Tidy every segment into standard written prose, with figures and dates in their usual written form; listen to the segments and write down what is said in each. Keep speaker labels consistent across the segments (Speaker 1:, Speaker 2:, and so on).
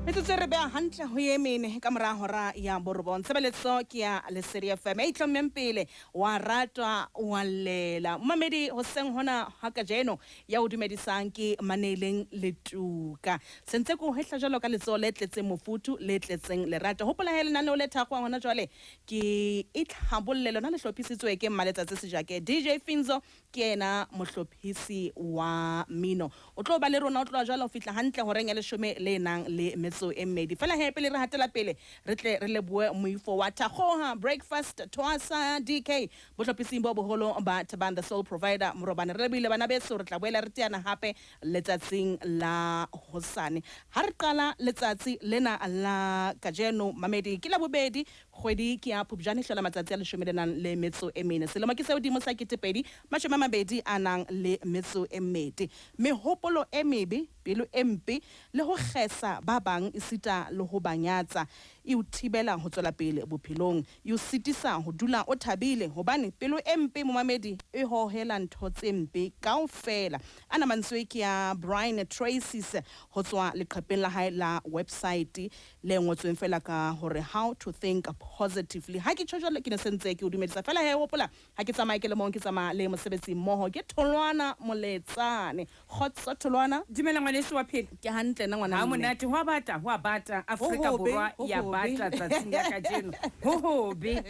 Speaker 1: Metsotso re bea hantle ho yemene ka mora hora ya borobong tshebeletso ke ya Lesedi FM e tlommeng pele wa ratwa wa lela mmamedi hoseng hona ha ka jeno ya o dumedisang ke Mannehileng Letuka sentse ko hehla jalo ka letso le tletseng mofutu le tletseng lerato hopola hele nane o le thakwa hona jwale ke itlhabollelo na le hlophisitswe ke mmaletsatsi sejake DJ Finzo ke ena mohlophisi wa mino o tlo ba le rona o tlo jwalo o fitla hantle ho reng ya leshome le nang le so emedi fela he pele re hatela pele re tle re leboe moifo wa Thakgoha breakfast twasa DK botlhopising bo boholo ba Thabang the sole provider morobane re bile bana beso re tla boela re tiana hape letsatsing la hosane ha re qala letsatsi lena la kajeno mamedi ke la bobedi kgwedi ke ya Phupjane hlola matsatsi a leshome le nang le metso e mene selemo ke seo dimo sa ketepedi mashome a mabedi a nang le metso e mmedi mehopolo e mebe pelo empe le ho kgesa ba bang isita le ho banyatsa e o thibela ho tswela pele bophelong e o sitisa ho dula o thabile hobane pelo empe momamedi e hohela ntho tse mpe kaofela ana manswe ke ya Brian Tracy's ho tswa leqhepeng la hae la website le ngotsweng fela ka hore how to think positively ha ke tshojole ke ne sentse ke o dumedisa fela he hopola ha ke tsamaye ke le mong ke tsama le mosebetsi mmoho ke Tholwana Moletsane khotso Tholwana
Speaker 2: dumela ngwaneso wa phele
Speaker 1: ke hantle na ngwana
Speaker 2: ha monate ho bata Afrika Borwa ya bata tsatsing ya kajeno ho hobe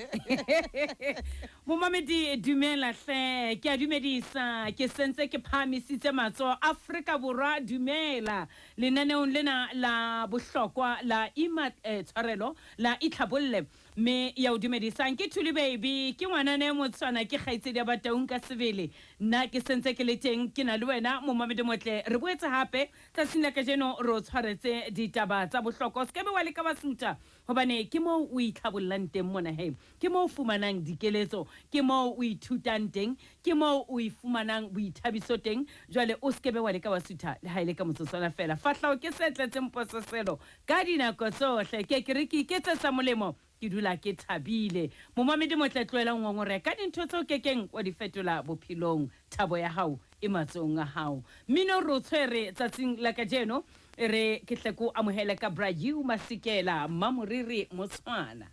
Speaker 2: momamedi dumela hle ke a dumedisa ke sentse ke phamisitse matso Afrika Borwa dumela lenaneong lena la bohlokwa la tshwarelo la itlhabolle me ya o dumedisang ke Thuli baby ke ngwana ne motswana ke kgaitsedi ya bataung ka sebele nna ke sentse ke le teng ke na le wena momamedi motle re boetse hape tsa sina ka jeno ro tshwaretse ditaba tsa bohlokwa se kebe wa le ka basuta hobane ke mo o itlhabollang teng mona he ke mo o fumanang dikeletso ke mo o ithutang teng ke mo o ifumanang boithabiso teng jwale o se kebe wa le ka basuta le ha ile ka motsotswana fela fahlao ke setletseng pososelo ka dinako tsohle ke re ke iketsetsa molemo ke dula ke thabile momamedi motle tloela ngongore ka dintho tseo kekeng wa di fetola bophelong thabo ya hao e matsong a hao mino ro tshwere tsatsing la kajeno re ke tle ko amohela ka Brajiu Masikela Mamoriri Motswana